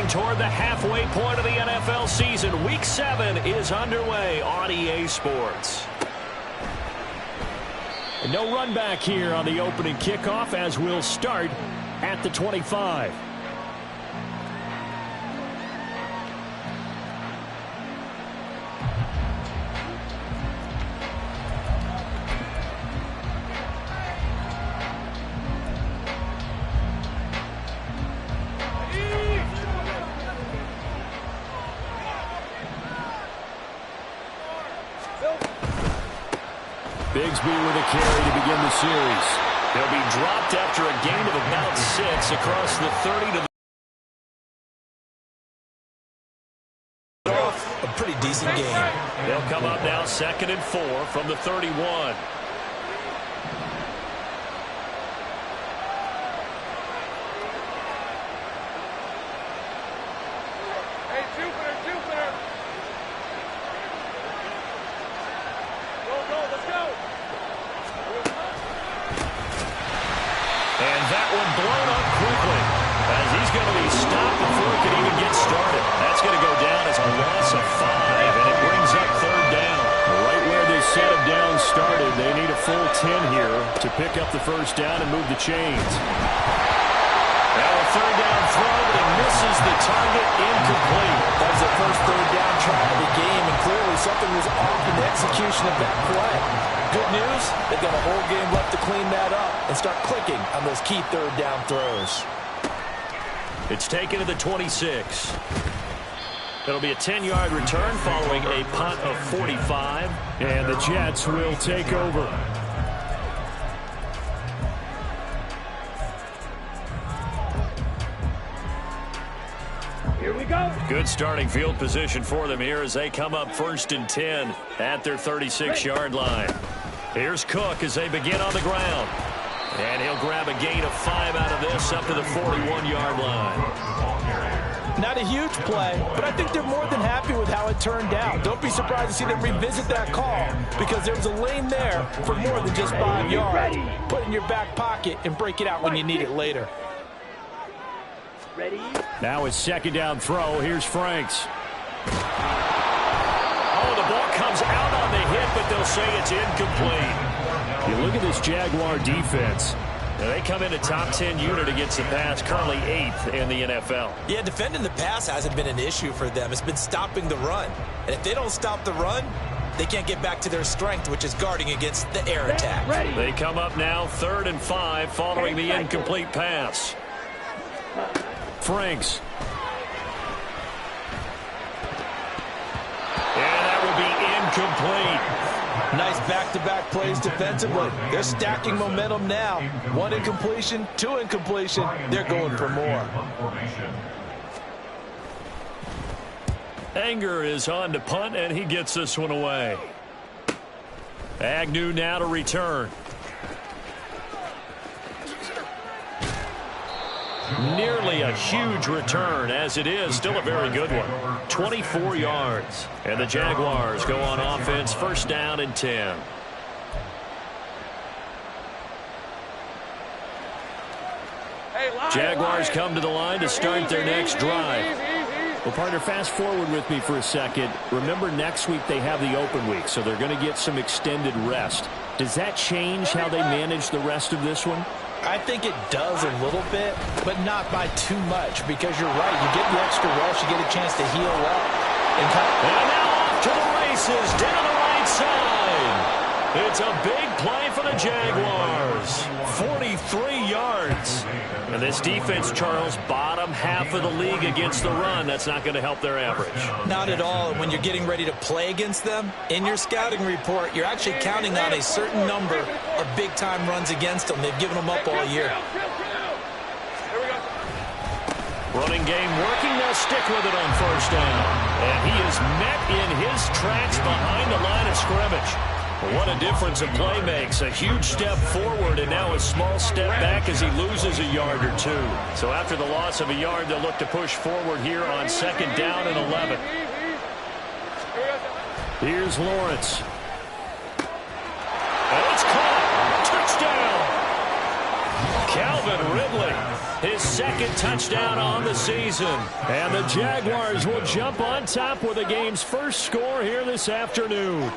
Marching toward the halfway point of the NFL season. Week 7 is underway on EA Sports. And no run back here on the opening kickoff as we'll start at the 25. Bigsby with a carry to begin the series. He'll be dropped after a gain of about 6 across the 30 to the a pretty decent game. They'll come up now 2nd and 4 from the 31. Blown up quickly as he's going to be stopped before it can even get started. That's going to go down as a loss of 5, and it brings up 3rd down. Right where this set of downs started, they need a full 10 here to pick up the 1st down and move the chains. Now a 3rd down throw, but it misses the target, incomplete. That was the first 3rd down try of the game, and clearly something was off in the execution of that play. Good news, they've got a whole game left to clean that up and start clicking on those key 3rd down throws. It's taken to the 26. It'll be a 10-yard return following a punt of 45. And the Jets will take over. Here we go. Good starting field position for them here as they come up 1st and 10 at their 36-yard line. Here's Cook as they begin on the ground. And he'll grab a gain of 5 out of this up to the 41-yard line. Not a huge play, but I think they're more than happy with how it turned out. Don't be surprised to see them revisit that call because there was a lane there for more than just 5 yards. Put it in your back pocket and break it out when you need it later. Ready? Now it's 2nd down throw. Here's Franks. Oh, the ball comes out on the hit, but they'll say it's incomplete. You look at this Jaguar defense. Now they come in a top 10 unit against the pass, currently 8th in the NFL. Yeah, defending the pass hasn't been an issue for them. It's been stopping the run. And if they don't stop the run, they can't get back to their strength, which is guarding against the air attack. Ready. They come up now 3rd and 5 following the incomplete pass. Franks. And that will be incomplete. Nice back-to-back plays defensively. They're stacking momentum now. 1 incompletion, 2 incompletion. They're going for more. Anger is on to punt, and he gets this one away. Agnew now to return. Nearly a huge return, as it is still a very good one. 24 yards. And the Jaguars go on offense, 1st down and 10. Jaguars come to the line to start their next drive. Well, partner, fast forward with me for a second. Remember, next week they have the open week, so they're going to get some extended rest. Does that change how they manage the rest of this one? I think it does a little bit, but not by too much, because you're right. You get the extra rest, you get a chance to heal up. And now off to the races, down the right side. It's a big play for the Jaguars. 43 yards. And this defense, Charles, bottom half of the league against the run. That's not going to help their average. Not at all. And when you're getting ready to play against them, in your scouting report, you're actually counting on a certain number of big-time runs against them. They've given them up all year. Running game working. They'll stick with it on 1st down. And he is met in his tracks behind the line of scrimmage. What a difference a play makes. A huge step forward and now a small step back as he loses a yard or 2. So after the loss of a yard, they'll look to push forward here on 2nd down and 11. Here's Lawrence. And it's caught. Touchdown. Calvin Ridley. his second touchdown on the season. And the Jaguars will jump on top with the game's first score here this afternoon.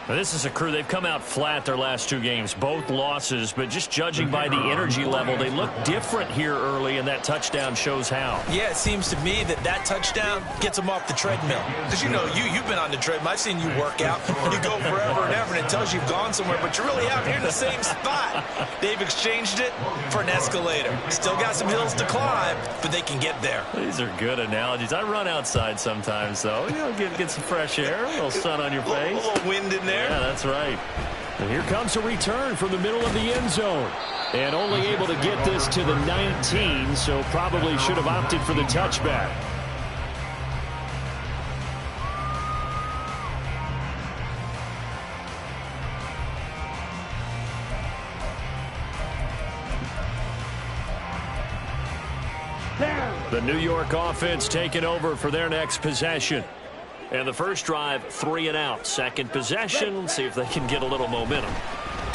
This is a crew. They've come out flat their last two games, both losses, but just judging by the energy level, they look different here early, and that touchdown shows how. Yeah, it seems to me that touchdown gets them off the treadmill. Because, you know, you've been on the treadmill. I've seen you work out. You go forever and ever, and it tells you you've gone somewhere, but you're really out here in the same spot. They've exchanged it for an escalator. Still got some hills to climb, but they can get there. These are good analogies. I run outside sometimes, though. You know, get some fresh air, a little sun on your face. A little wind in there. Yeah, that's right. And here comes a return from the middle of the end zone. And only able to get this to the 19, so probably should have opted for the touchback. The New York offense taking over for their next possession. And the first drive, 3 and out. Second possession, let's see if they can get a little momentum.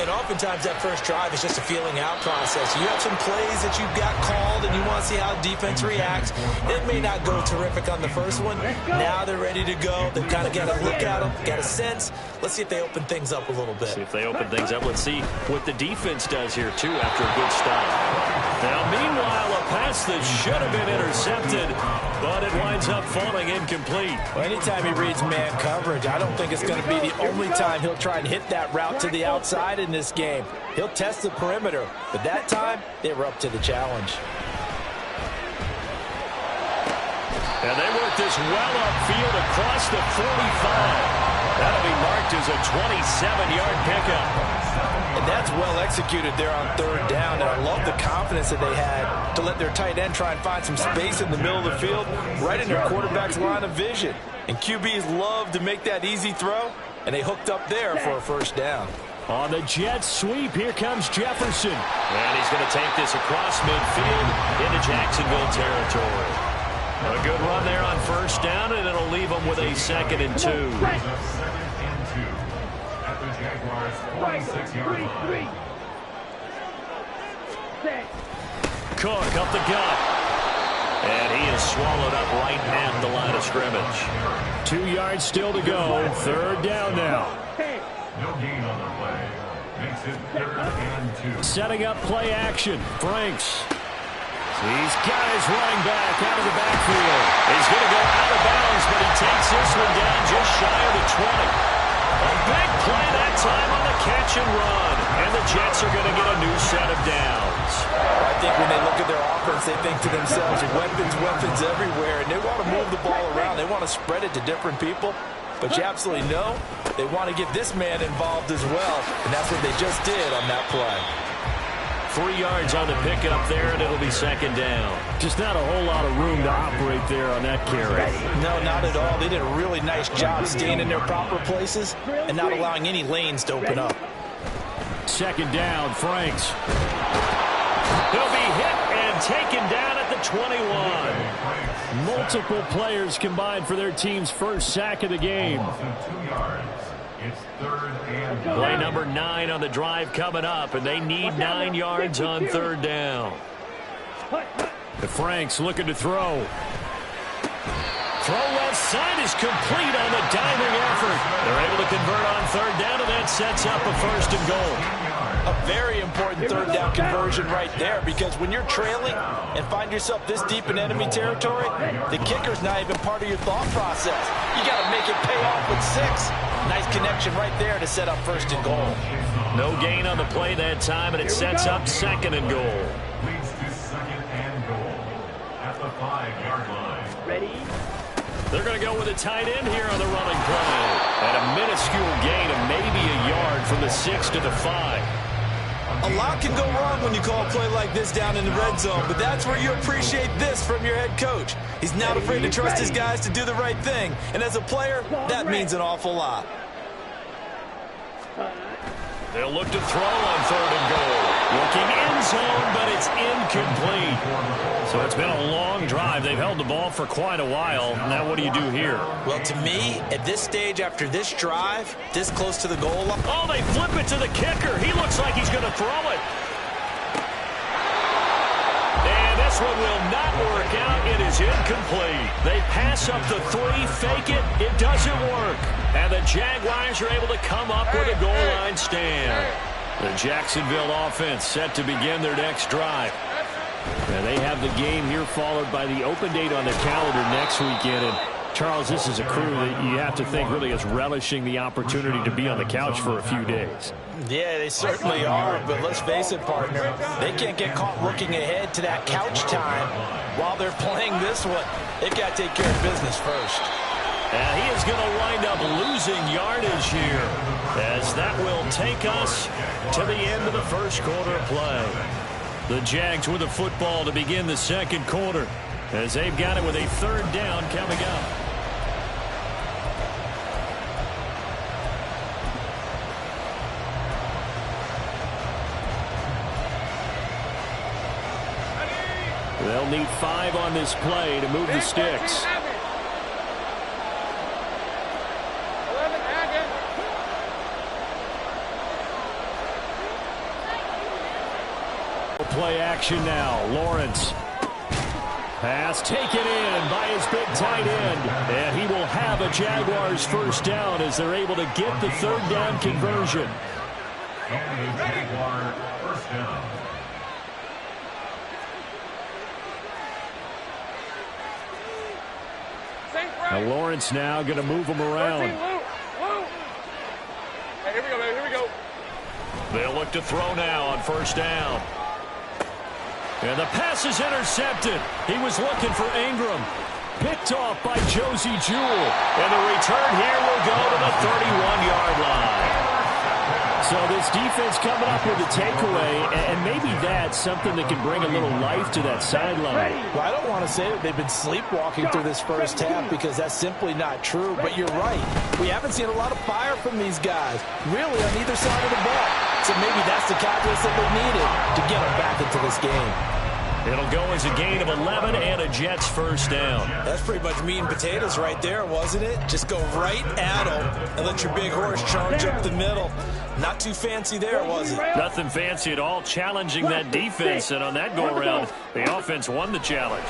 And oftentimes that first drive is just a feeling out process. You have some plays that you've got called and you want to see how defense reacts. It may not go terrific on the first one. Now they're ready to go. They've kind of got to look at them, got a sense. Let's see if they open things up a little bit. See if they open things up. Let's see what the defense does here, too, after a good stop. Now, meanwhile, a pass that should have been intercepted, but it winds up falling incomplete. Well, anytime he reads man coverage, I don't think it's going to be the only time he'll try and hit that route to the outside in this game. He'll test the perimeter, but that time, they were up to the challenge. And they work this well upfield across the 45. That'll be marked as a 27-yard pickup. And that's well executed there on third down. And I love the confidence that they had to let their tight end try and find some space in the middle of the field, right in their quarterback's line of vision. And QBs love to make that easy throw, and they hooked up there for a first down. On the jet sweep, here comes Jefferson. And he's going to take this across midfield into Jacksonville territory. A good run there on first down, and it'll leave them with a 2nd and 2. Cook up the gut. And he is swallowed up right at the line of scrimmage. 2 yards still to go. Third down now. No gain on the play. Makes it 3rd and 2. Setting up play action. Franks. He's got his running back out of the backfield. He's going to go out of bounds, but he takes this one down just shy of the 20. A big play that time on the catch and run. And the Jets are going to get a new set of downs. I think when they look at their offense, they think to themselves, weapons everywhere, and they want to move the ball around. They want to spread it to different people. But you absolutely know they want to get this man involved as well, and that's what they just did on that play. 3 yards on the pickup there, and it'll be 2nd down. Just not a whole lot of room to operate there on that carry. No, not at all. They did a really nice job staying in their proper places and not allowing any lanes to open up. 2nd down, Franks. He'll be hit and taken down at the 21. Multiple players combined for their team's first sack of the game. 2 yards. It's 3rd and 2. Play number 9 on the drive coming up, and they need 9 yards on 3rd down. The Franks looking to throw. Throw left side is complete on the diving effort. They're able to convert on 3rd down, and that sets up a 1st and goal. A very important 3rd down conversion right there, because when you're trailing and find yourself this deep in enemy territory, the kicker's not even part of your thought process. You got to make it pay off with 6. Nice connection right there to set up 1st and goal. No gain on the play that time, and it sets up 2nd and goal. Leads to 2nd and goal at the 5-yard line. Ready? They're going to go with a tight end here on the running play. And a minuscule gain of maybe a yard from the 6 to the 5. A lot can go wrong when you call a play like this down in the red zone, but that's where you appreciate this from your head coach. He's not afraid to trust his guys to do the right thing, and as a player, that means an awful lot. They'll look to throw on 3rd and goal. Looking end zone, but it's incomplete. So it's been a long drive. They've held the ball for quite a while. Now what do you do here? Well, to me, at this stage after this drive, this close to the goal line. Oh, they flip it to the kicker. He looks like he's going to throw it. one will not work out. It is incomplete. They pass up the 3, fake it. It doesn't work. And the Jaguars are able to come up with a goal line stand. The Jacksonville offense set to begin their next drive. And they have the game here followed by the open date on their calendar next weekend. And Charles, this is a crew that you have to think really is relishing the opportunity to be on the couch for a few days. Yeah, they certainly are, but let's face it, partner, they can't get caught looking ahead to that couch time while they're playing this one. They've got to take care of business first. And he is going to wind up losing yardage here, as that will take us to the end of the first quarter of play. The Jags with the football to begin the second quarter, as they've got it with a 3rd down coming up. They'll need 5 on this play to move the sticks. Play action now. Lawrence. Pass taken in by his big tight end. And he will have a Jaguars first down as they're able to get the 3rd down conversion. And a Jaguar first down. Now Lawrence now going to move him around. Hey, here we go, man. Here we go. They'll look to throw now on first down. And the pass is intercepted. He was looking for Ingram. Picked off by Josie Jewell. And the return here will go to the 31-yard line. So this defense coming up with a takeaway, and maybe that's something that can bring a little life to that sideline. Well, I don't want to say that they've been sleepwalking through this first half because that's simply not true. But you're right. We haven't seen a lot of fire from these guys, really, on either side of the ball. So maybe that's the catalyst that they needed to get them back into this game. It'll go as a gain of 11 and a Jets first down. That's pretty much meat and potatoes right there, wasn't it? Just go right at them and let your big horse charge up the middle. Not too fancy there, was it? Nothing fancy at all, challenging that defense. And on that go-around, the offense won the challenge.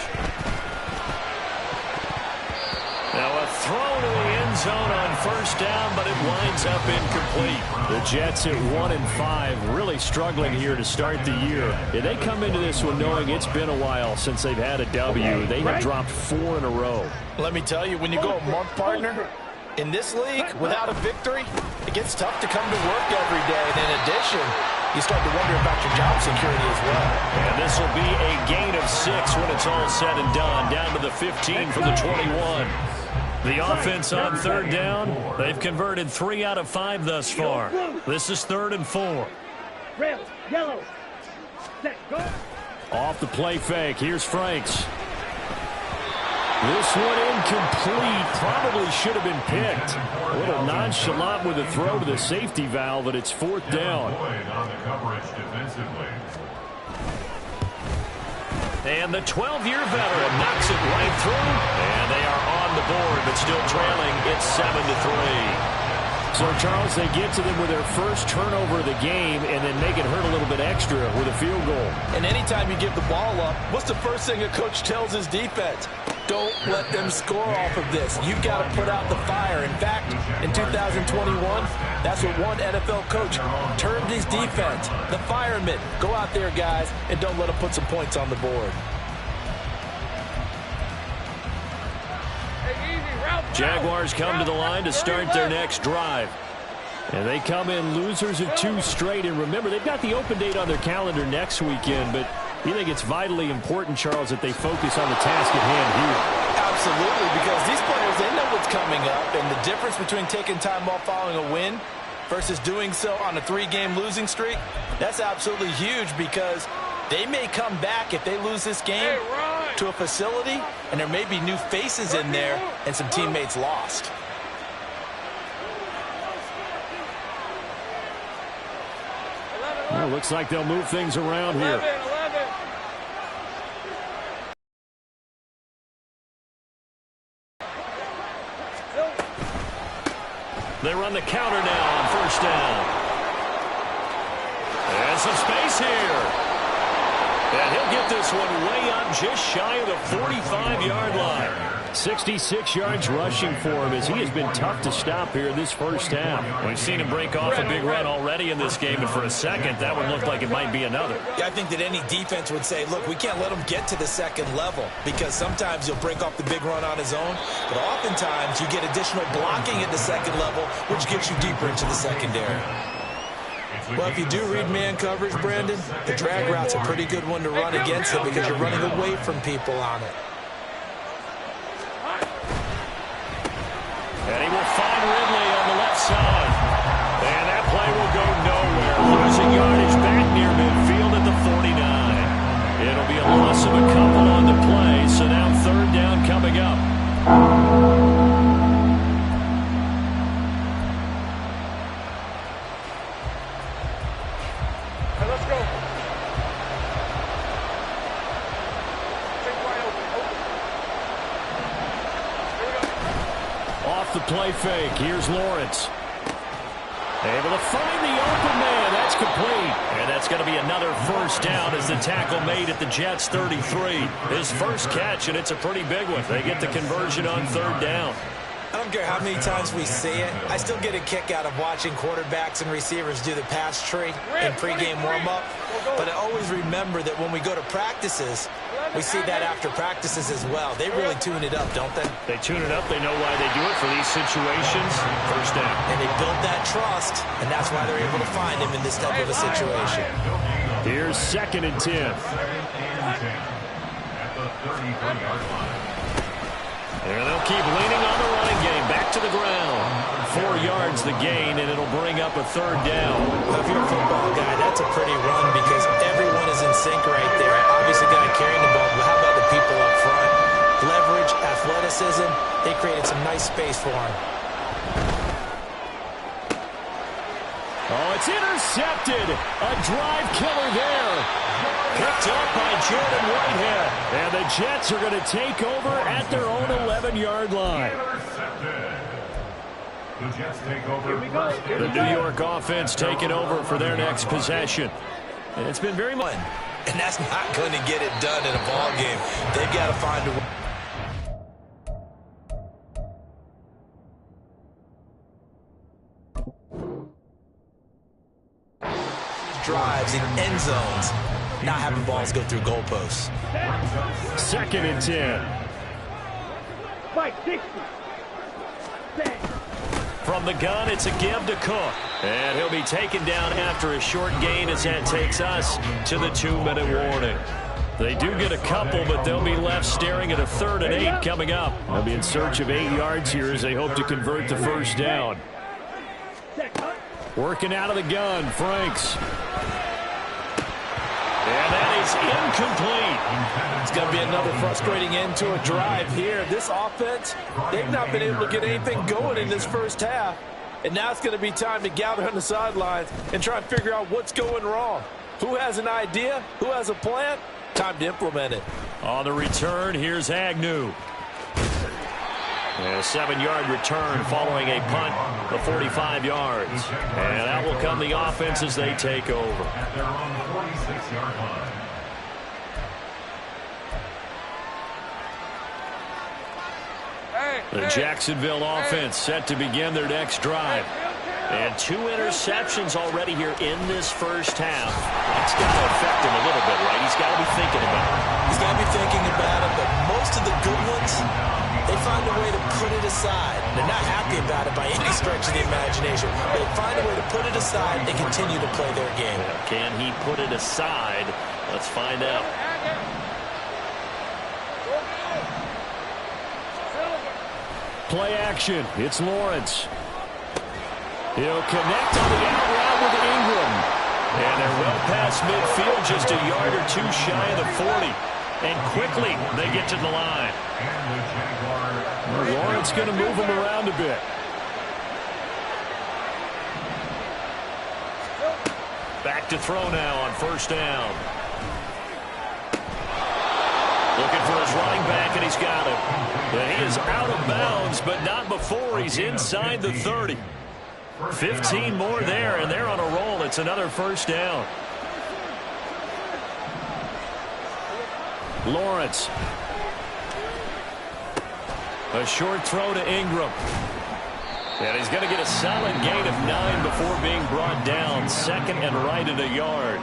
Now a throw to the end zone on first down, but it winds up incomplete. The Jets at 1-5, really struggling here to start the year. Yeah, they come into this one knowing it's been a while since they've had a W. They have dropped 4 in a row. Let me tell you, when you go a month, partner, in this league, without a victory, it gets tough to come to work every day. And in addition, you start to wonder about your job security as well. And this will be a gain of 6 when it's all said and done, down to the 15 from the 21. The offense on 3rd down, they've converted 3 out of 5 thus far. This is 3rd and 4. Red, yellow, set, go. Off the play fake, here's Franks. This one incomplete, probably should have been picked. A little nonchalant with a throw to the safety valve, but it's 4th down. And the 12-year veteran knocks it right through, and they are on the board, but still trailing. It's 7-3. So, Charles, they get to them with their first turnover of the game and then make it hurt a little bit extra with a field goal. And anytime you give the ball up, what's the first thing a coach tells his defense? Don't let them score off of this. You've got to put out the fire. In fact, in 2021, that's what one NFL coach termed his defense, the firemen. Go out there, guys, and don't let them put some points on the board. Jaguars come to the line to start their next drive. And they come in losers of 2 straight. And remember, they've got the open date on their calendar next weekend, but you think it's vitally important, Charles, that they focus on the task at hand here. Absolutely, because these players, they know what's coming up, and the difference between taking time off following a win versus doing so on a 3-game losing streak, that's absolutely huge because they may come back if they lose this game to a facility, and there may be new faces in there and some teammates lost. Well, looks like they'll move things around here. They run the counter now on first down. And some space here. And he'll get this one way up just shy of the 45-yard line. 66 yards rushing for him as he has been tough to stop here this first half. We've seen him break off a big run already in this game, and for a second, that one looked like it might be another. Yeah, I think that any defense would say, look, we can't let him get to the second level because sometimes he'll break off the big run on his own, but oftentimes you get additional blocking at the second level, which gets you deeper into the secondary. Well, if you do read man coverage, Brandon, the drag route's a pretty good one to run against it because you're running away from people on it. And he will find Ridley on the left side. And that play will go nowhere. Losing yardage back near midfield at the 49. It'll be a loss of a couple on the play, so now third down coming up. The play fake. Here's Lawrence. Able to find the open man. That's complete. And that's going to be another first down as the tackle made at the Jets' 33. His first catch, and it's a pretty big one. They get the conversion on third down. I don't care how many times we see it. I still get a kick out of watching quarterbacks and receivers do the pass tree in pregame warm-up. But I always remember that when we go to practices, we see that after practices as well. They really tune it up, don't they? They tune it up. They know why they do it for these situations. First down. And they build that trust, and that's why they're able to find him in this type of a situation. Here's 2nd and 10. At the 33-yard line. And they'll keep leaning on the running game. Back to the ground. 4 yards the gain, and it'll bring up a third down. Well, if you're a football guy, that's a pretty run because everyone is in sync right there. Obviously, the guy carrying the ball, but how about the people up front? Leverage, athleticism, they created some nice space for him. Oh, it's intercepted. A drive killer there. Picked up by Jordan Whitehead. And the Jets are going to take over at their own 11-yard line. Intercepted. The Jets take over. The New York offense taking over for their next possession. And it's been very much. And that's not going to get it done in a ball game. They've got to find a way. Drives in end zones, not having balls go through goalposts. 2nd and 10. Fight 60. From the gun, it's a give to Cook. And he'll be taken down after a short gain as that takes us to the 2-minute warning. They do get a couple, but they'll be left staring at a 3rd and 8 coming up. They'll be in search of 8 yards here as they hope to convert the first down. Working out of the gun, Franks. And that is incomplete. It's going to be another frustrating end to a drive here. This offense, they've not been able to get anything going in this first half. And now it's going to be time to gather on the sidelines and try and figure out what's going wrong. Who has an idea? Who has a plan? Time to implement it. On the return, here's Agnew. A 7-yard return following a punt of 45 yards. And that will come the offense as they take over. At their own 46-yard line. The Jacksonville offense set to begin their next drive. And 2 interceptions already here in this first half. That's got to affect him a little bit, right? He's got to be thinking about it. He's got to be thinking about it, but most of the good ones, they find a way to put it aside. They're not happy about it by any stretch of the imagination. They find a way to put it aside and continue to play their game. Can he put it aside? Let's find out. Play action. It's Lawrence. He'll connect on the out route with Ingram. And they're well past midfield, just a yard or 2 shy of the 40. And quickly, they get to the line. Lawrence going to move him around a bit. Back to throw now on first down. Looking for his running back, and he's got it. And he is out of bounds, but not before he's inside the 30. 15 more there, and they're on a roll. It's another first down. Lawrence. A short throw to Ingram. And he's going to get a solid gain of 9 before being brought down. Second and right at a yard.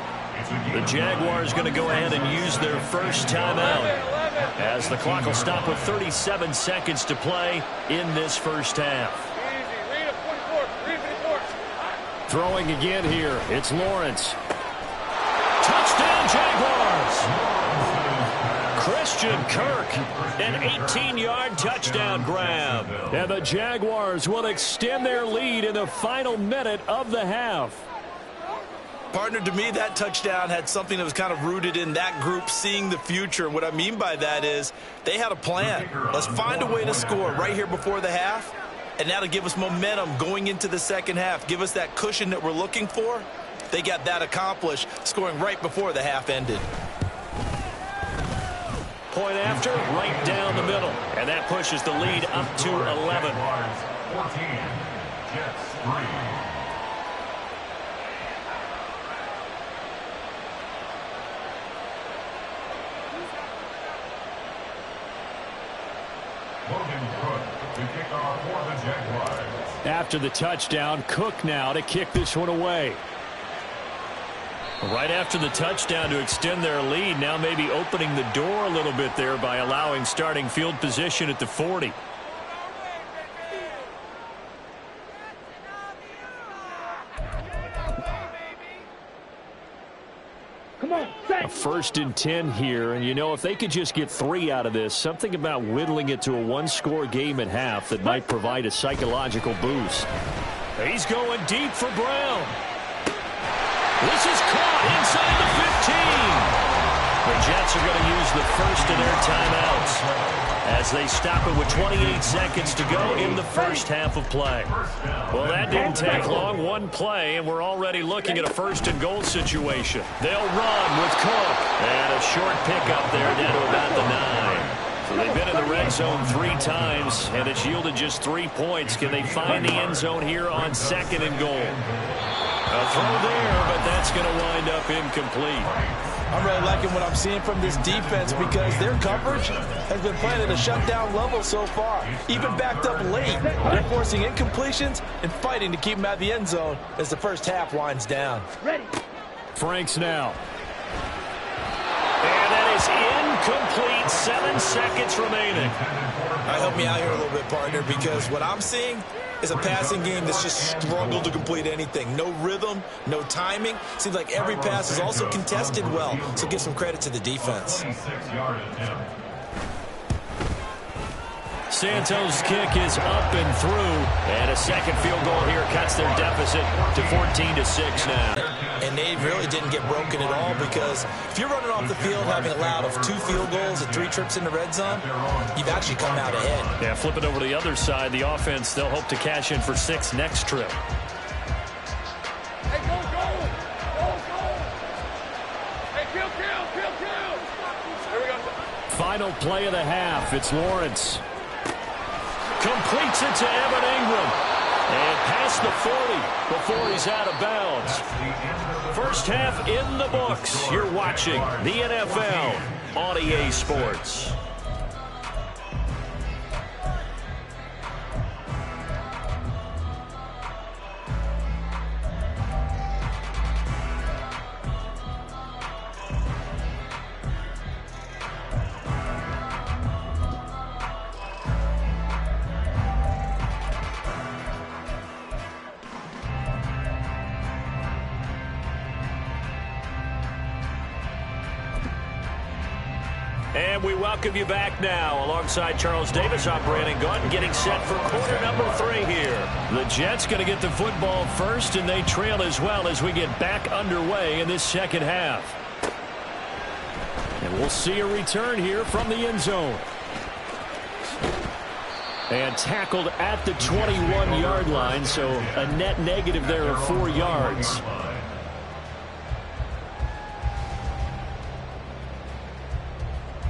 The Jaguars going to go ahead and use their first timeout, as the clock will stop with 37 seconds to play in this first half. Throwing again here. It's Lawrence. Touchdown, Jaguars! Christian Kirk, an 18-yard touchdown grab. And the Jaguars will extend their lead in the final minute of the half. Partner, to me, that touchdown had something that was kind of rooted in that group seeing the future. What I mean by that is they had a plan. Let's find a way to score right here before the half, and that'll give us momentum going into the second half, give us that cushion that we're looking for. They got that accomplished, scoring right before the half ended. Point after, right down the middle. And that pushes the lead up to 11. 14, Jets 3. Logan Cook to kick off for the Jaguars. After the touchdown, Cook now to kick this one away. Right after the touchdown to extend their lead, now maybe opening the door a little bit there by allowing starting field position at the 40. Come on, A 1st and 10 here, and you know, if they could just get 3 out of this, something about whittling it to a one-score game at half that might provide a psychological boost. He's going deep for Brown. This is caught inside the 15. The Jets are going to use the first of their timeouts as they stop it with 28 seconds to go in the first half of play. Well, that didn't take long. One play, and we're already looking at a 1st and goal situation. They'll run with Cook. And a short pickup there down to about the 9. So they've been in the red zone 3 times, and it's yielded just 3 points. Can they find the end zone here on 2nd and goal? A throw there, but that's going to wind up incomplete. I'm really liking what I'm seeing from this defense because their coverage has been playing at a shutdown level so far. Even backed up late, they're forcing incompletions and fighting to keep them out of the end zone as the first half winds down. ready. Franks now. And that is incomplete. 7 seconds remaining. Help me out here a little bit, partner, because what I'm seeing is a passing game that's just struggled to complete anything. No rhythm, no timing. Seems like every pass is also contested well, so give some credit to the defense. Santos' kick is up and through, and a second field goal here cuts their deficit to 14-6 now. And they really didn't get broken at all because if you're running off the field having allowed of 2 field goals and 3 trips in the red zone, you've actually come out ahead. Yeah, flip it over to the other side. The offense, they'll hope to cash in for 6 next trip. Hey, go, go! Go, go! Hey, kill! Here we go. Final play of the half. It's Lawrence. Completes it to Evan Ingram. And past the 40 before he's out of bounds. First half in the books. You're watching the NFL on EA Sports. And we welcome you back now alongside Charles Davis. I'm Brandon Gaudin getting set for quarter number 3 here. The Jets going to get the football first, and they trail as well as we get back underway in this second half. And we'll see a return here from the end zone. And tackled at the 21-yard line, so a net negative there of 4 yards.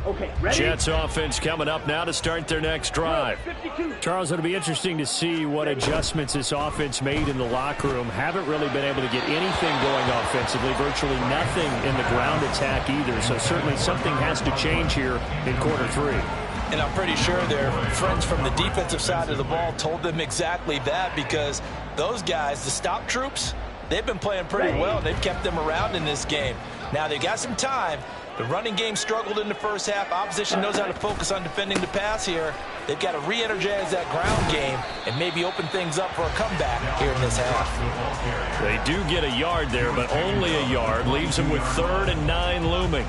Okay, ready? Jets offense coming up now to start their next drive. 52. Charles, it'll be interesting to see what adjustments this offense made in the locker room. Haven't really been able to get anything going offensively, virtually nothing in the ground attack either. So certainly something has to change here in quarter 3. And I'm pretty sure their friends from the defensive side of the ball told them exactly that, because those guys, the stop troops, they've been playing pretty well. They've kept them around in this game. Now they've got some time. The running game struggled in the first half. Opposition knows how to focus on defending the pass here. They've got to re-energize that ground game and maybe open things up for a comeback here in this half. They do get a yard there, but only a yard. Leaves them with 3rd and 9 looming.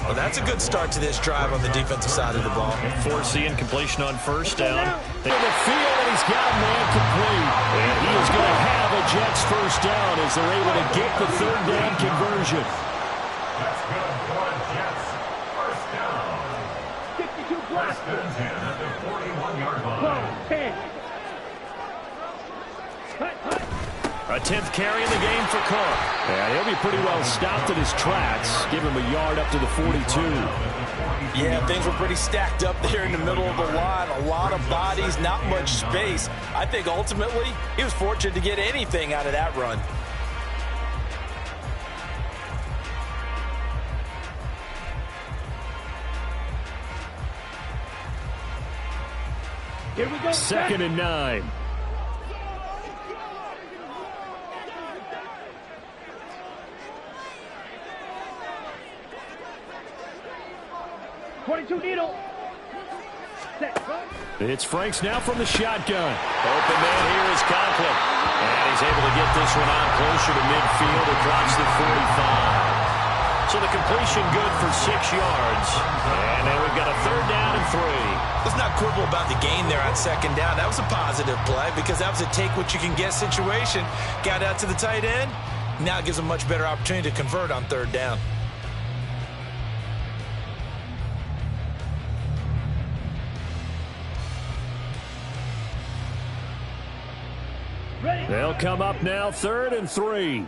Well, that's a good start to this drive on the defensive side of the ball. Force the incompletion on first down. In the field, and he's got a man complete. And he is going to have a Jets first down as they're able to get the 3rd down conversion. That's good for the Jets. First down. 52 plus. First and 10 at the 41-yard line. 10. A 10th carry in the game for Carr. And he'll be pretty well stopped in his tracks. Give him a yard up to the 42. Yeah, things were pretty stacked up there in the middle of the line. A lot of bodies, not much space. I think ultimately he was fortunate to get anything out of that run. Here we go. 2nd and 9. Needle. Set. It's Franks now from the shotgun. Open man here is Conklin. And he's able to get this one out closer to midfield across the 45. So the completion good for 6 yards. And now we've got a 3rd down and 3. Let's not quibble about the gain there on 2nd down. That was a positive play because that was a take-what-you-can-get situation. Got out to the tight end. Now it gives them a much better opportunity to convert on 3rd down. They'll come up now 3rd and 3.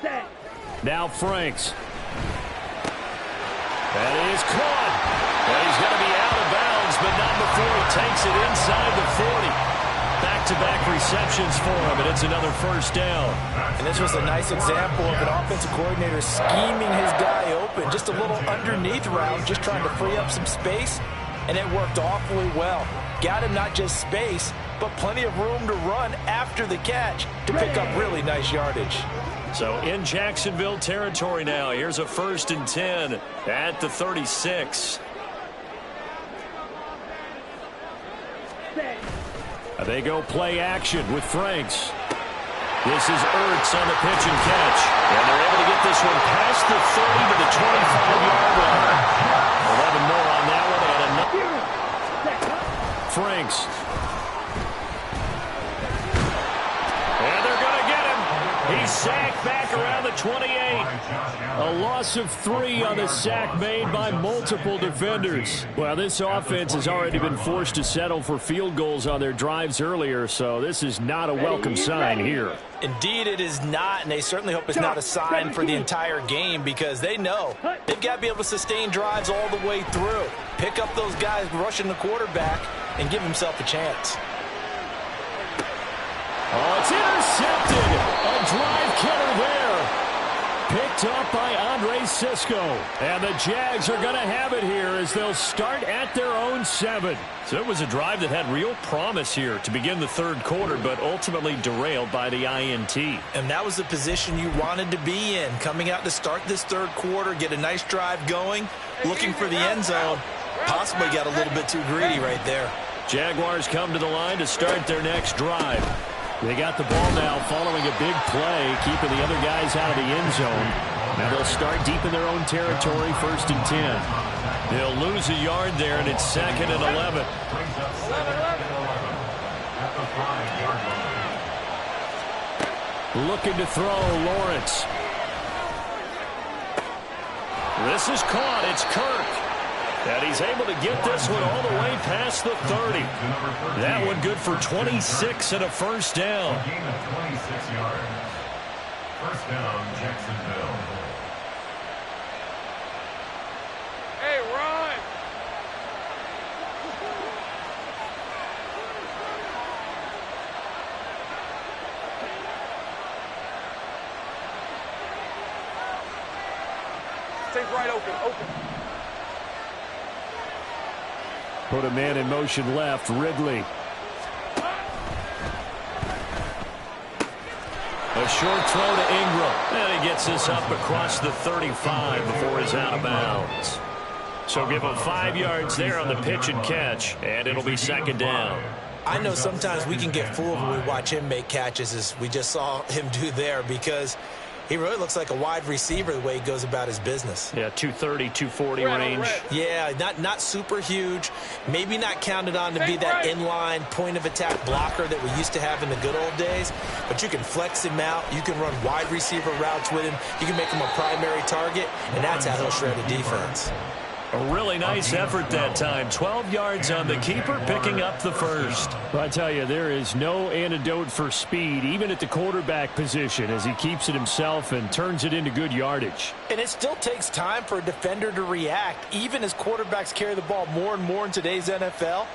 Set. Now Franks. That is caught. And he's going to be out of bounds, but not before he takes it inside the 40. Back-to-back receptions for him, and it's another first down. And this was a nice example of an offensive coordinator scheming his guy open. Just a little underneath route, just trying to free up some space, and it worked awfully well. Got him not just space, but plenty of room to run after the catch to pick up really nice yardage. So in Jacksonville territory now. Here's a 1st and 10 at the 36. Set. They go play action with Franks. This is Ertz on the pitch and catch. And they're able to get this one past the 30 to the 25-yard line. 11 more on that one. And Franks. And they're going to get him. He's sacked back around the 28. A loss of 3 on the sack made by multiple defenders. Well, this offense has already been forced to settle for field goals on their drives earlier, so this is not a welcome sign here. Indeed, it is not, and they certainly hope it's not a sign for the entire game because they know they've got to be able to sustain drives all the way through. Pick up those guys rushing the quarterback and give himself a chance. Oh, it's intercepted. A drive killer there. Picked up by Andre Sisco. And the Jags are going to have it here as they'll start at their own 7. So it was a drive that had real promise here to begin the 3rd quarter, but ultimately derailed by the INT. And that was the position you wanted to be in. Coming out to start this 3rd quarter, get a nice drive going, looking for the end zone. Possibly got a little bit too greedy right there. Jaguars come to the line to start their next drive. They got the ball now following a big play, keeping the other guys out of the end zone. Now they'll start deep in their own territory, 1st and 10. They'll lose a yard there, and it's 2nd and 11. Looking to throw, Lawrence. This is caught. It's Kirk. And he's able to get this one all the way past the 30. That one good for 26 and a first down. A gain of 26 yards. First down, Jacksonville. Hey, run! Stays right open. Put a man in motion left. Ridley. A short throw to Ingram. And he gets this up across the 35 before he's out of bounds. So give him 5 yards there on the pitch and catch, and it'll be second down. I know sometimes we can get fooled when we watch him make catches, as we just saw him do there, because he really looks like a wide receiver the way he goes about his business. Yeah, 230, 240 range. Yeah, not super huge. Maybe not counted on to be that inline point-of-attack blocker that we used to have in the good old days. But you can flex him out. You can run wide receiver routes with him. You can make him a primary target, and that's how he'll shred a defense. A really nice effort that time. 12 yards on the keeper, picking up the first. Well, I tell you, there is no antidote for speed, even at the quarterback position, as he keeps it himself and turns it into good yardage. And it still takes time for a defender to react. Even as quarterbacks carry the ball more and more in today's NFL,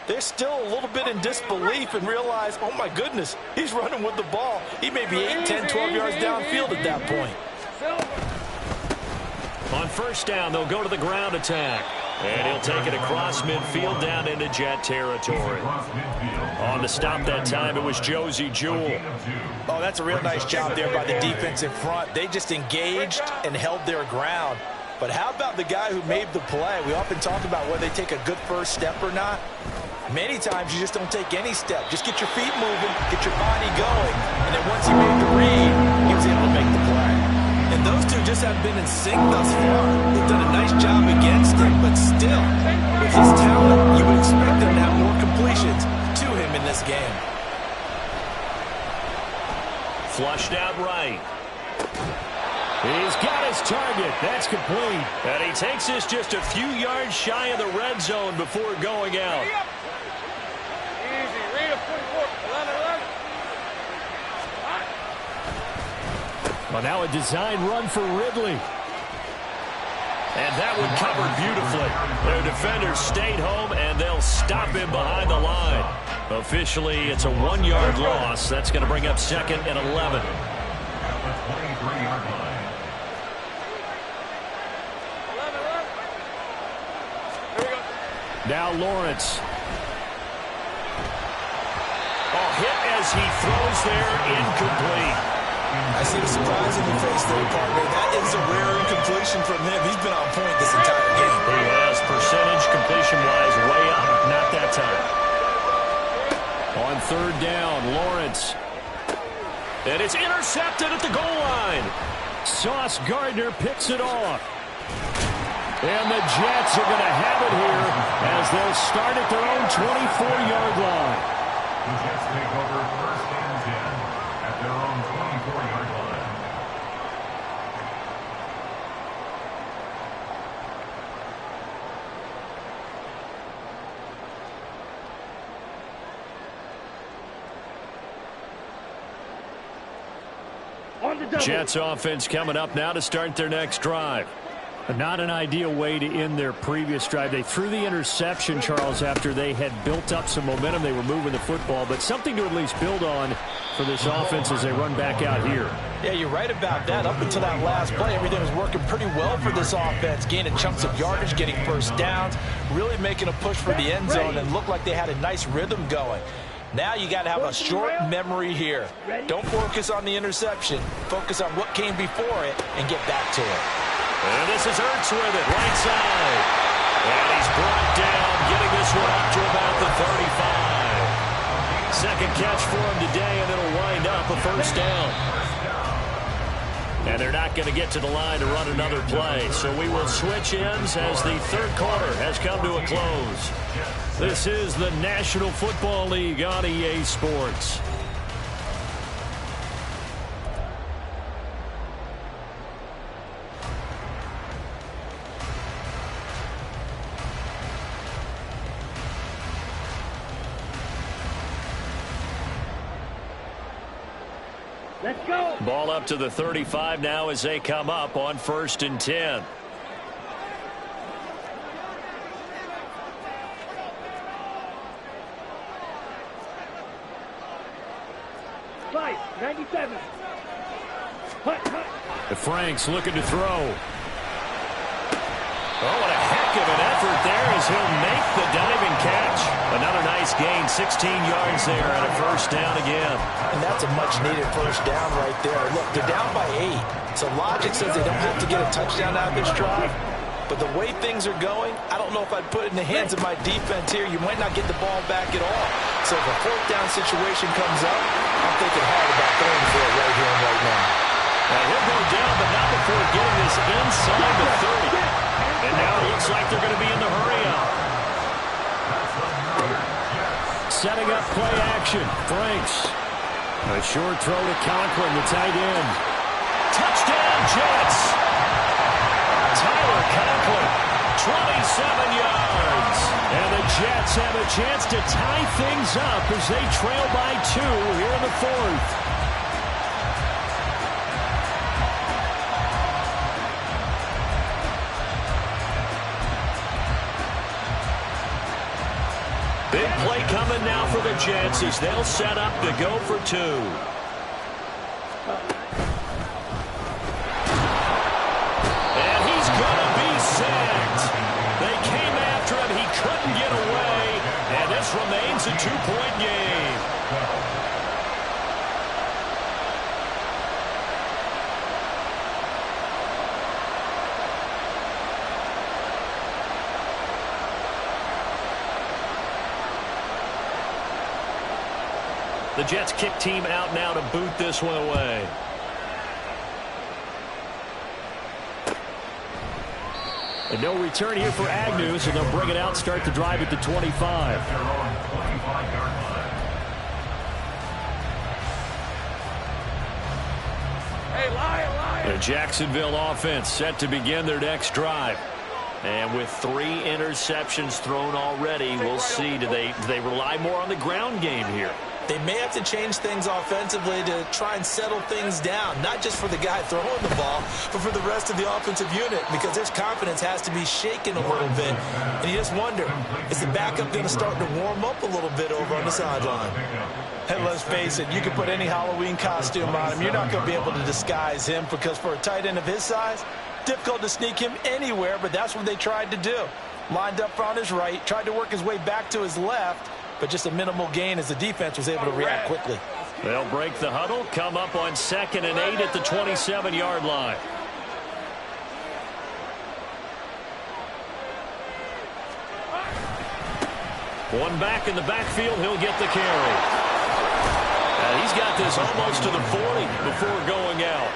they're still a little bit in disbelief and realize, oh my goodness, he's running with the ball. He may be 8, 10, 12 yards downfield at that point. On first down, they'll go to the ground attack. And he'll take it across midfield down into Jet territory. On the stop that time, it was Josey Jewell. Oh, that's a real nice job there by the defense in front. They just engaged and held their ground. But how about the guy who made the play? We often talk about whether they take a good first step or not. Many times you just don't take any step. Just get your feet moving, get your body going. And then once he made the read, he was able to make the play. And those two just haven't been in sync thus far. They've done a nice job against him, but still, with his talent, you would expect them to have more completions to him in this game. Flushed out right. He's got his target. That's complete. And he takes this just a few yards shy of the red zone before going out. Easy. Read a 44. 11. Well, now a design run for Ridley. And that one covered beautifully. Their defenders stayed home, and they'll stop him behind the line. Officially, it's a 1-yard loss. That's going to bring up second and 11. At the 23-yard line. 11. Here we go. Now Lawrence. Oh, hit as he throws there, incomplete. I see the surprise in your face there, partner. That is a rare incompletion from him. He's been on point this entire game. He has percentage completion-wise way up. Not that time. On third down, Lawrence. And it's intercepted at the goal line. Sauce Gardner picks it off. And the Jets are going to have it here as they'll start at their own 24-yard line. The Jets take over first and 10 at their own 24-yard line. Jets offense coming up now to start their next drive. Not an ideal way to end their previous drive. They threw the interception, Charles, after they had built up some momentum. They were moving the football, but something to at least build on for this offense as they run back out here. Yeah, you're right about that. Up until that last play, everything was working pretty well for this offense, gaining chunks of yardage, getting first downs, really making a push for the end zone, and looked like they had a nice rhythm going. Now you got to have a short memory here. Don't focus on the interception. Focus on what came before it and get back to it. And this is Ertz with it, right side. And he's brought down, getting this one up to about the 35. Second catch for him today, and it'll wind up a first down. And they're not going to get to the line to run another play, so we will switch ends as the third quarter has come to a close. This is the National Football League on EA Sports. Let's go. Ball up to the 35 now as they come up on 1st and 10. Fight, 97. Hut. Franks looking to throw. Oh, what a heck of an effort there as he'll make the diving catch. Another nice gain, 16 yards there and a 1st down again. And that's a much-needed 1st down right there. Look, they're down by 8, so logic says they don't have to get a touchdown out of this drive. But the way things are going, I don't know if I'd put it in the hands of my defense here. You might not get the ball back at all. So if a 4th down situation comes up, I'm thinking hard about going for it right here and right now. Now he'll go down, but not before getting this inside the 30. And now it looks like they're going to be in the hurry-up. Setting up play action. Franks. A short throw to Conklin, the tight end. Touchdown, Jets. Tyler Conklin, 27 yards. And the Jets have a chance to tie things up as they trail by 2 here in the 4th. Big play coming now for the Jets as they'll set up to go for 2. And he's going to be sacked. They came after him. He couldn't get away. And this remains a 2-point game. The Jets kick team out now to boot this one away. And no return here for Agnew, so they'll bring it out, start the drive at the 25. Hey, Lion. The Jacksonville offense set to begin their next drive. And with 3 interceptions thrown already, we'll see. Do they rely more on the ground game here? They may have to change things offensively to try and settle things down, not just for the guy throwing the ball, but for the rest of the offensive unit, because his confidence has to be shaken a little bit. And you just wonder, is the backup going to start to warm up a little bit over on the sideline? And let's face it, you can put any Halloween costume on him. You're not going to be able to disguise him, because for a tight end of his size, difficult to sneak him anywhere, but that's what they tried to do. Lined up on his right, tried to work his way back to his left, but just a minimal gain as the defense was able to react quickly. They'll break the huddle, come up on 2nd and 8 at the 27-yard line. One back in the backfield, he'll get the carry. He's got this almost to the 40 before going out.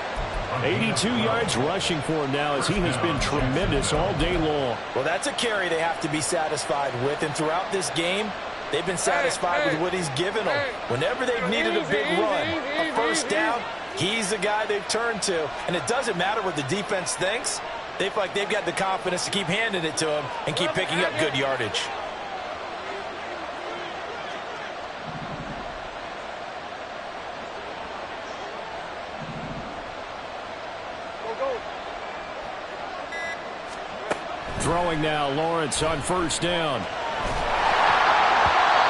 82 yards rushing for him now as he has been tremendous all day long. Well, that's a carry they have to be satisfied with, and throughout this game, they've been satisfied with what he's given them. Whenever they've needed a big run, a 1st down, he's the guy they've turned to. And it doesn't matter what the defense thinks. They feel like they've got the confidence to keep handing it to him and keep picking up good yardage. Throwing now, Lawrence on 1st down.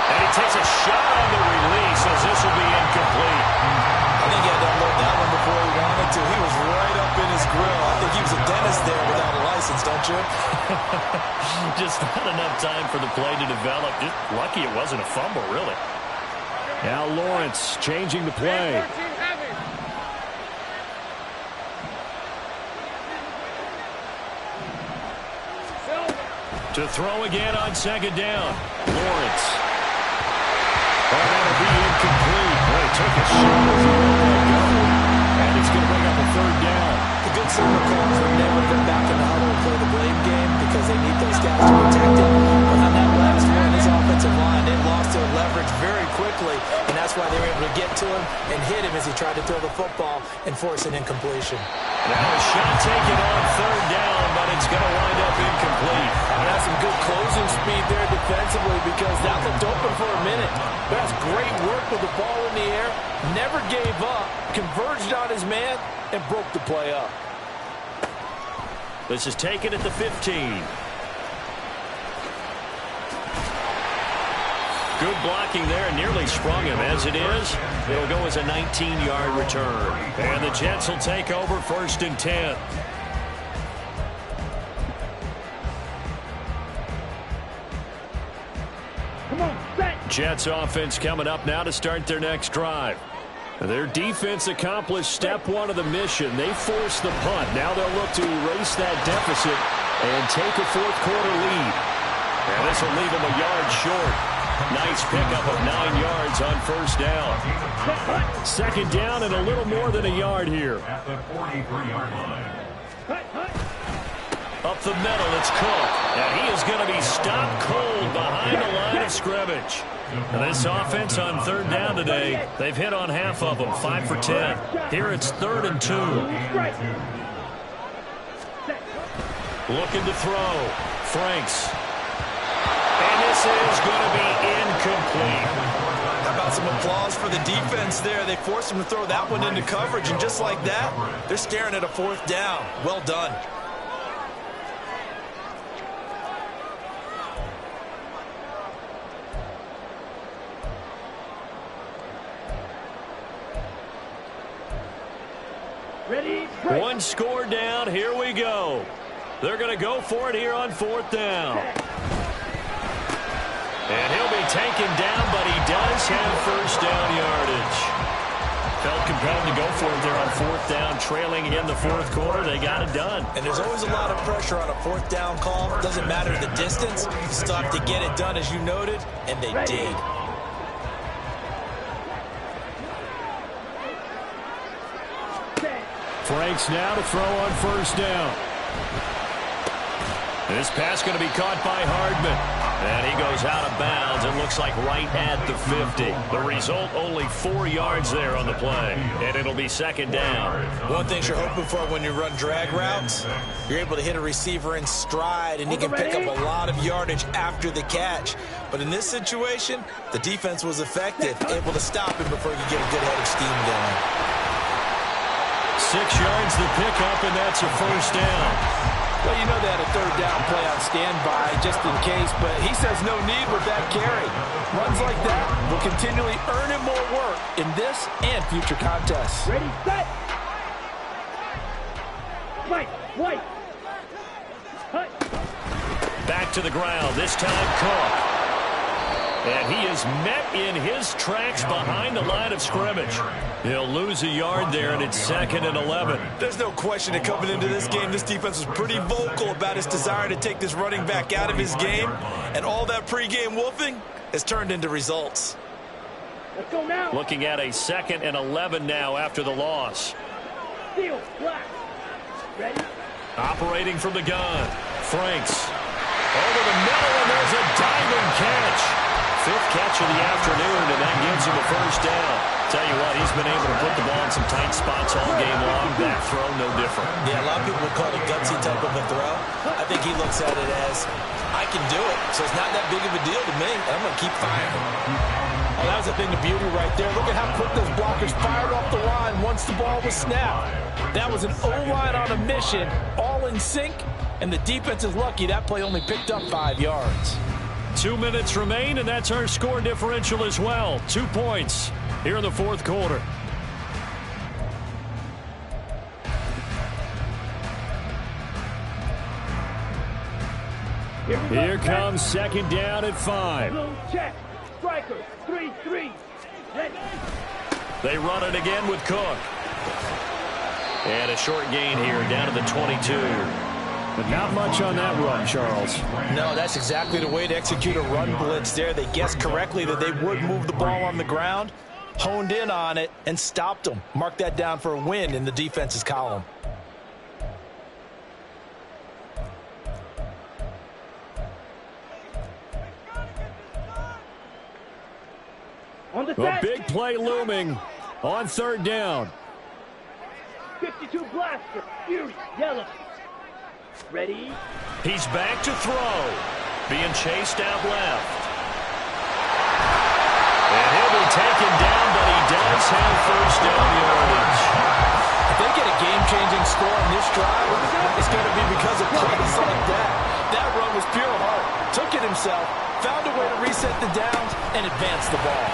And he takes a shot on the release as this will be incomplete. I think he had to unload that one before he wanted to. He was right up in his grill. I think he was a dentist there without a license, don't you? Just not enough time for the play to develop. Just lucky it wasn't a fumble, really. Now Lawrence changing the play. To throw again on 2nd down. Lawrence. Oh, that'll be incomplete. Boy, he took a shot as he let that go. And it's going to bring up a 3rd down. The good signal call for them never to go back in the huddle and play the blame game because they need those guys to protect it. But on that last one, his offensive line, they lost to leverage very quickly, and that's why they were able to get to him and hit him as he tried to throw the football and force an incompletion. Now a shot taken on third down, but it's going to wind up incomplete. And that's some good closing speed there defensively because that looked open for a minute. That's great work with the ball in the air. Never gave up, converged on his man, and broke the play up. This is taken at the 15. Good blocking there, nearly sprung him. As it is, it'll go as a 19-yard return. And the Jets will take over 1st and 10. Come on, set. Jets offense coming up now to start their next drive. Their defense accomplished step one of the mission. They forced the punt. Now they'll look to erase that deficit and take a fourth-quarter lead. And this will leave them a yard short. Nice pickup of 9 yards on 1st down. 2nd down and a little more than a yard here. At the 43-yard line. Up the middle, it's Cook. And he is going to be stopped cold behind the line of scrimmage. And this offense on 3rd down today, they've hit on half of them, 5 for 10. Here it's 3rd and 2. Looking to throw. Franks. And this is going to be incomplete. How about some applause for the defense there? They forced him to throw that one into coverage, and just like that, they're staring at a 4th down. Well done. Ready, One score down. Here we go. They're going to go for it here on 4th down. And he'll be taken down, but he does have 1st down yardage. Felt compelled to go for it there on 4th down, trailing in the 4th quarter. They got it done. And there's always a lot of pressure on a 4th down call. Doesn't matter the distance. You still have to get it done, as you noted, and they did. Franks now to throw on 1st down. This pass going to be caught by Hardman. And he goes out of bounds. It looks like right at the 50. The result, only 4 yards there on the play. And it'll be 2nd down. One thing you're hoping for when you run drag routes, you're able to hit a receiver in stride, and he can pick up a lot of yardage after the catch. But in this situation, the defense was effective, able to stop him before he could get a good head of steam going. 6 yards the pickup, and that's a 1st down. Well, you know they had a 3rd down play on standby just in case, but he says no need with that carry. Runs like that will continually earn him more work in this and future contests. ready, set. White. Back to the ground, this time Cook. And he is met in his tracks behind the line of scrimmage. He'll lose a yard there, and it's 2nd and 11. There's no question that coming into this game, this defense was pretty vocal about his desire to take this running back out of his game, and all that pregame wolfing has turned into results. Let's go now. Looking at a 2nd and 11 now after the loss. Steal, black. Ready? Operating from the gun. Franks. Over the middle, and there's a diving catch. 5th catch of the afternoon, and that gives him a 1st down. Tell you what, he's been able to put the ball in some tight spots all game long. That throw, no different. Yeah, a lot of people would call it a gutsy type of a throw. I think he looks at it as, I can do it, so it's not that big of a deal to me. I'm going to keep firing. Oh, that was a thing of beauty right there. Look at how quick those blockers fired off the line once the ball was snapped. That was an O-line on a mission, all in sync, and the defense is lucky that play only picked up 5 yards. 2 minutes remain, and that's our score differential as well. 2 points here in the 4th quarter. Here comes 2nd down at 5. Blue check. Striker. 3-3. Ready. They run it again with Cook. And a short gain here down to the 22. But not much on that run, Charles. No, that's exactly the way to execute a run blitz there. They guessed correctly that they would move the ball on the ground, honed in on it, and stopped them. Mark that down for a win in the defense's column. A big play looming on third down. 52 blaster. Fury. Yellow. Ready? He's back to throw. Being chased out left. And he'll be taken down, but he does have first down yardage. If they get a game-changing score on this drive, it's going to be because of plays like that. That run was pure heart. Took it himself, found a way to reset the downs, and advance the ball.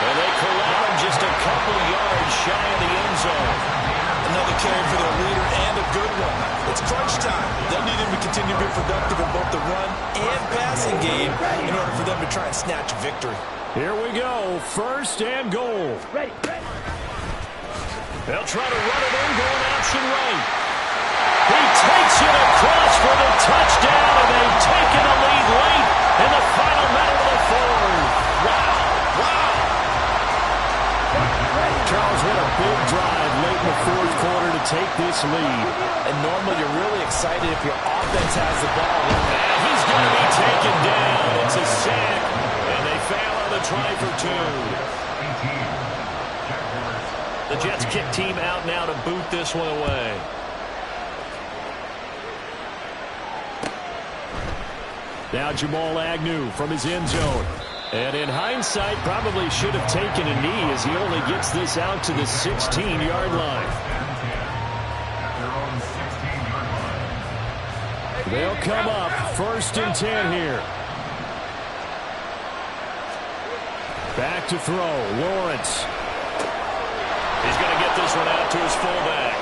And they corral him just a couple yards shy of the end zone. Another carry for their leader and a good one. It's crunch time. They'll need him to continue to be productive in both the run and passing game in order for them to try and snatch a victory. Here we go, first and goal. Ready. They'll try to run it in, going option right. He takes it across for the touchdown, and they've taken the lead late in the final minute of the fourth. Wow. Charles, what a big drive late in the fourth quarter to take this lead. And normally you're really excited if your offense has the ball. And he's going to be taken down. It's a sack, and they fail on the try for two. The Jets kick team out now to boot this one away. Now Jamal Agnew from his end zone. And in hindsight, probably should have taken a knee as he only gets this out to the 16-yard line. They'll come up first and 10 here. Back to throw, Lawrence. He's going to get this one out to his fullback.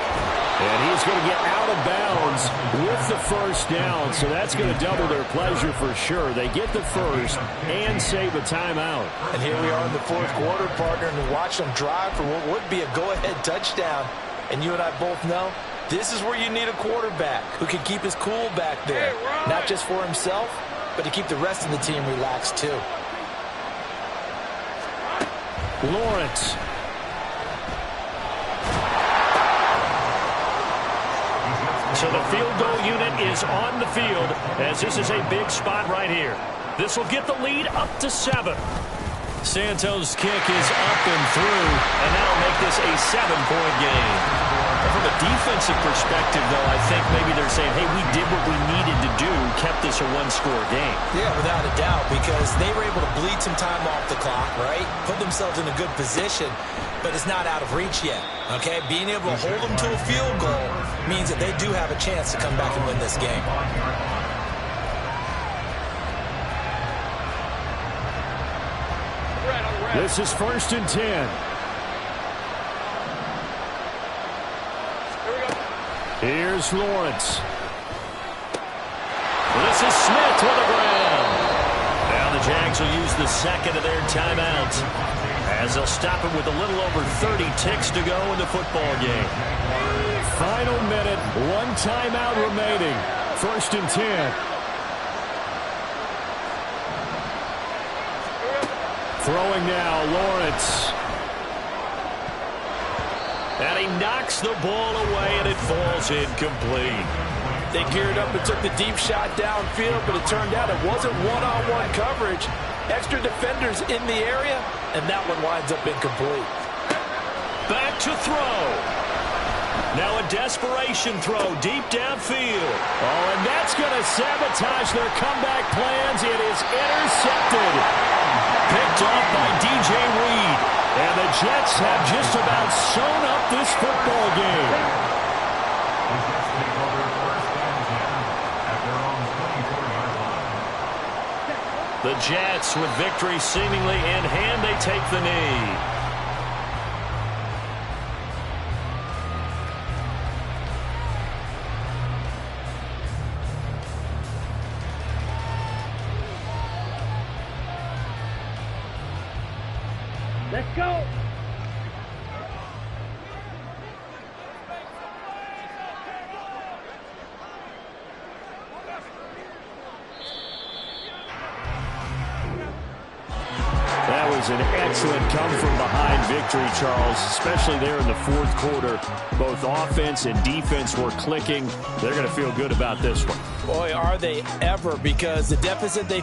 And he's going to get out of bounds with the first down, so that's going to double their pleasure for sure. They get the first and save a timeout. And here we are in the fourth quarter, partner, and we watch them drive for what would be a go-ahead touchdown. And you and I both know this is where you need a quarterback who can keep his cool back there, not just for himself, but to keep the rest of the team relaxed too. Lawrence. So the field goal unit is on the field as this is a big spot right here. This will get the lead up to 7. Santos' kick is up and through, and that'll make this a 7-point game. From a defensive perspective, though, I think maybe they're saying, hey, we did what we needed to do, kept this a one-score game. Yeah, without a doubt, because they were able to bleed some time off the clock, right? Put themselves in a good position, but it's not out of reach yet, okay? Being able to hold them to a field goal means that they do have a chance to come back and win this game. This is first and 10. Here's Lawrence. This is Smith to the ground. Now the Jags will use the second of their timeouts as they'll stop it with a little over 30 ticks to go in the football game. Final minute, one timeout remaining. First and 10. Throwing now, Lawrence. And he knocks the ball away, and it falls incomplete. They geared up and took the deep shot downfield, but it turned out it wasn't one-on-one coverage. Extra defenders in the area, and that one winds up incomplete. Back to throw. Now a desperation throw deep downfield. Oh, and that's going to sabotage their comeback plans. It is intercepted. Picked off by DJ Reed. And the Jets have just about sewn up this football game. The Jets, with victory seemingly in hand, they take the knee. Let's go. That was an excellent come-from-behind victory, Charles, especially there in the fourth quarter. Both offense and defense were clicking. They're going to feel good about this one. Boy, are they ever, because the deficit they